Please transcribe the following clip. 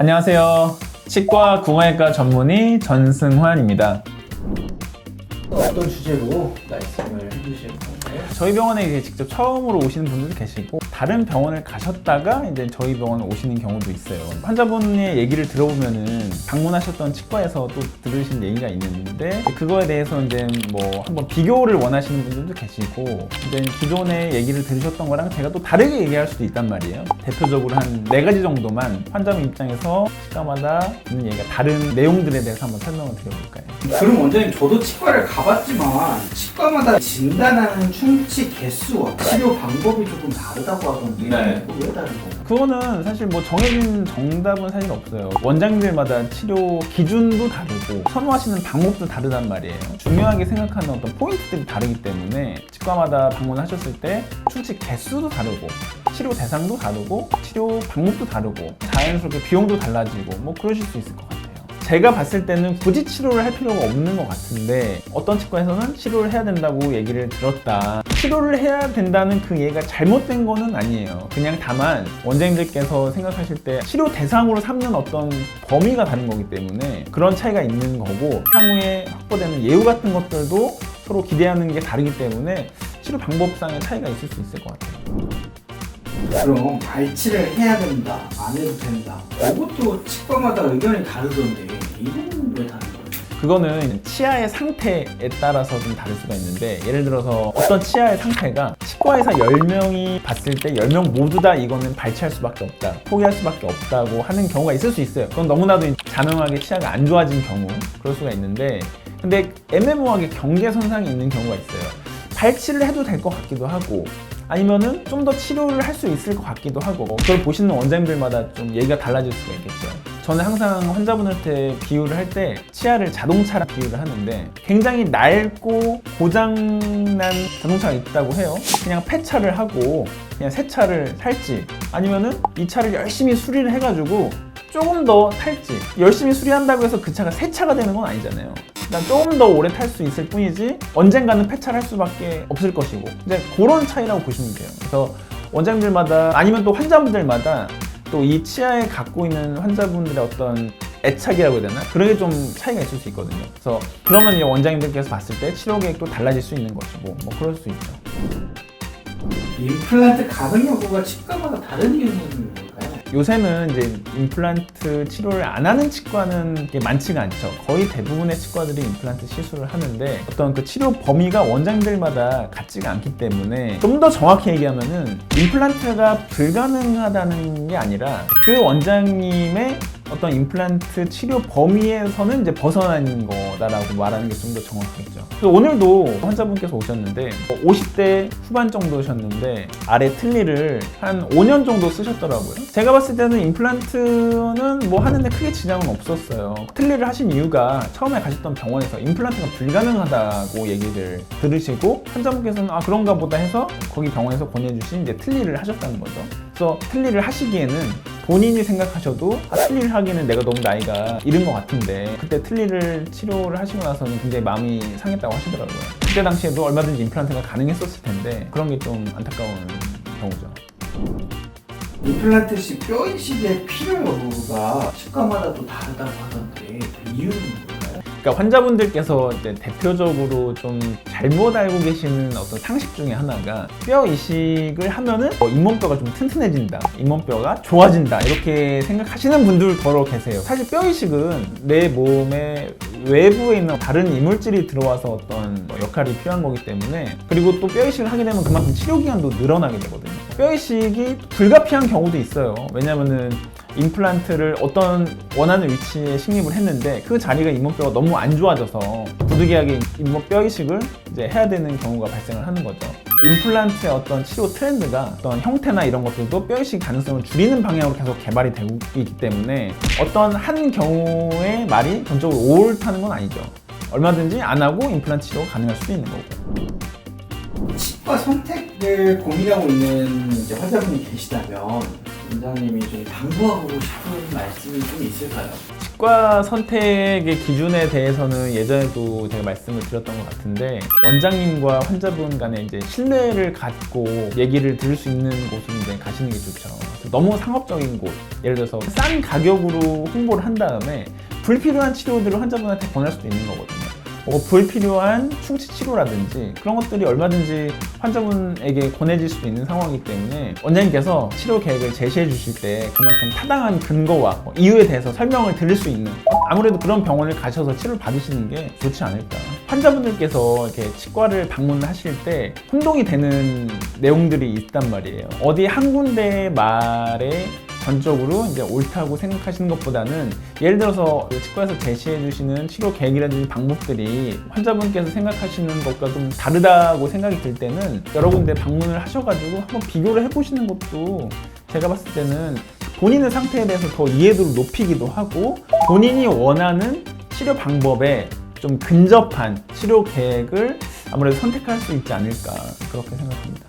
안녕하세요. 치과 구강외과 전문의 전승환입니다. 어떤 주제로 말씀을 해주실 건가요? 저희 병원에 이제 직접 처음으로 오시는 분들도 계시고 다른 병원을 가셨다가 이제 저희 병원에 오시는 경우도 있어요. 환자분의 얘기를 들어보면은 방문하셨던 치과에서 또 들으신 얘기가 있는데 그거에 대해서 이제 뭐 한번 비교를 원하시는 분들도 계시고 이제 기존의 얘기를 들으셨던 거랑 제가 또 다르게 얘기할 수도 있단 말이에요. 대표적으로 한 4가지 정도만 환자분 입장에서 치과마다 듣는 얘기가 다른 내용들에 대해서 한번 설명을 드려볼까요? 그럼 원장님, 저도 치과를 가봤지만 치과마다 진단하는 충치 개수와 치료 방법이 조금 다르다고 하던데 네. 그거 왜 다른 건가요? 그거는 사실 뭐 정해진 정답은 사실 없어요. 원장님들마다 치료 기준도 다르고 선호하시는 방법도 다르단 말이에요. 중요하게 생각하는 어떤 포인트들이 다르기 때문에 치과마다 방문하셨을 때 충치 개수도 다르고 치료 대상도 다르고 치료 방법도 다르고 자연스럽게 비용도 달라지고 뭐 그러실 수 있을 것 같아요. 제가 봤을 때는 굳이 치료를 할 필요가 없는 것 같은데 어떤 치과에서는 치료를 해야 된다고 얘기를 들었다. 치료를 해야 된다는 그 얘기가 잘못된 거는 아니에요. 그냥 다만 원장님들께서 생각하실 때 치료 대상으로 삼는 어떤 범위가 다른 거기 때문에 그런 차이가 있는 거고 향후에 확보되는 예후 같은 것들도 서로 기대하는 게 다르기 때문에 치료 방법상의 차이가 있을 수 있을 것 같아요. 그럼 발치를 해야 된다, 안 해도 된다, 이것도 치과마다 의견이 다르던데 이거는 왜 다른 거예요? 그거는 치아의 상태에 따라서 좀 다를 수가 있는데 예를 들어서 어떤 치아의 상태가 치과에서 10명이 봤을 때 10명 모두 다 이거는 발치할 수밖에 없다, 포기할 수밖에 없다고 하는 경우가 있을 수 있어요. 그건 너무나도 자명하게 치아가 안 좋아진 경우 그럴 수가 있는데 근데 애매모호하게 경계선상이 있는 경우가 있어요. 발치를 해도 될 것 같기도 하고 아니면은 좀 더 치료를 할 수 있을 것 같기도 하고 그걸 보시는 원장님들마다 좀 얘기가 달라질 수가 있겠죠. 저는 항상 환자분한테 비유를 할 때 치아를 자동차랑 비유를 하는데 굉장히 낡고 고장난 자동차가 있다고 해요. 그냥 폐차를 하고 그냥 새 차를 살지 아니면은 이 차를 열심히 수리를 해가지고 조금 더 탈지 열심히 수리한다고 해서 그 차가 새 차가 되는 건 아니잖아요. 난 조금 더 오래 탈 수 있을 뿐이지 언젠가는 폐차를 할 수밖에 없을 것이고 이제 그런 차이라고 보시면 돼요. 그래서 원장님들마다 아니면 또 환자분들마다 또 이 치아에 갖고 있는 환자분들의 어떤 애착이라고 해야 되나? 그런 게 좀 차이가 있을 수 있거든요. 그래서 그러면 이제 원장님들께서 봤을 때 치료 계획도 달라질 수 있는 것이고 뭐 그럴 수 있죠. 임플란트 가능 여부가 치과마다 다른 이유는 뭘까요? 요새는 이제 임플란트 치료를 안 하는 치과는 많지가 않죠. 거의 대부분의 치과들이 임플란트 시술을 하는데 어떤 그 치료 범위가 원장들마다 같지가 않기 때문에 좀 더 정확히 얘기하면은 임플란트가 불가능하다는 게 아니라 그 원장님의 어떤 임플란트 치료 범위에서는 이제 벗어난 거다라고 말하는 게 좀 더 정확하겠죠. 그래서 오늘도 환자분께서 오셨는데 50대 후반 정도셨는데 아래 틀니를 한 5년 정도 쓰셨더라고요. 제가 봤을 때는 임플란트는 뭐 하는데 크게 지장은 없었어요. 틀니를 하신 이유가 처음에 가셨던 병원에서 임플란트가 불가능하다고 얘기를 들으시고 환자분께서는 아 그런가 보다 해서 거기 병원에서 보내주신 이제 틀니를 하셨다는 거죠. 그래서 틀니를 하시기에는 본인이 생각하셔도 틀니를 하기에는 내가 너무 나이가 이른 것 같은데 그때 틀니를 치료를 하시고 나서는 굉장히 마음이 상했다고 하시더라고요. 그때 당시에도 얼마든지 임플란트가 가능했었을 텐데 그런 게 좀 안타까운 경우죠. 임플란트 시 뼈 이식의 필요 여부가 치과마다 또 다르다고 하던데 그 이유는 뭘까요? 그러니까 환자분들께서 이제 대표적으로 좀 잘못 알고 계시는 어떤 상식 중에 하나가 뼈 이식을 하면은 잇몸뼈가 좀 튼튼해진다, 잇몸뼈가 좋아진다 이렇게 생각하시는 분들 더러 계세요. 사실 뼈 이식은 내 몸의 외부에 있는 다른 이물질이 들어와서 어떤 역할이 필요한 거기 때문에 그리고 또 뼈 이식을 하게 되면 그만큼 치료 기간도 늘어나게 되거든요. 뼈 이식이 불가피한 경우도 있어요. 왜냐면은 임플란트를 어떤 원하는 위치에 식립을 했는데 그 자리가 잇몸뼈가 너무 안 좋아져서 부득이하게 잇몸뼈 이식을 이제 해야 되는 경우가 발생을 하는 거죠. 임플란트의 어떤 치료 트렌드가 어떤 형태나 이런 것들도 뼈 이식 가능성을 줄이는 방향으로 계속 개발이 되고 있기 때문에 어떤 한 경우의 말이 전적으로 옳다는 건 아니죠. 얼마든지 안 하고 임플란트 치료가 가능할 수도 있는 거고. 치과 선택을 고민하고 있는 이제 환자분이 계시다면 원장님이 좀 당부하고 싶은 말씀이 좀 있을까요? 치과 선택의 기준에 대해서는 예전에도 제가 말씀을 드렸던 것 같은데, 원장님과 환자분 간에 이제 신뢰를 갖고 얘기를 들을 수 있는 곳으로 이제 가시는 게 좋죠. 너무 상업적인 곳, 예를 들어서 싼 가격으로 홍보를 한 다음에 불필요한 치료들을 환자분한테 권할 수도 있는 거거든요. 불필요한 충치 치료라든지 그런 것들이 얼마든지 환자분에게 권해질 수도 있는 상황이기 때문에 원장님께서 치료 계획을 제시해 주실 때 그만큼 타당한 근거와 이유에 대해서 설명을 드릴 수 있는, 아무래도 그런 병원을 가셔서 치료를 받으시는 게 좋지 않을까. 환자분들께서 이렇게 치과를 방문하실 때 혼동이 되는 내용들이 있단 말이에요. 어디 한 군데의 말에 전적으로 이제 옳다고 생각하시는 것보다는, 예를 들어서 치과에서 제시해 주시는 치료 계획이라든지 방법들이 환자분께서 생각하시는 것과 좀 다르다고 생각이 들 때는 여러 군데 방문을 하셔가지고 한번 비교를 해보시는 것도 제가 봤을 때는 본인의 상태에 대해서 더 이해도를 높이기도 하고 본인이 원하는 치료 방법에 좀 근접한 치료 계획을 아무래도 선택할 수 있지 않을까, 그렇게 생각합니다.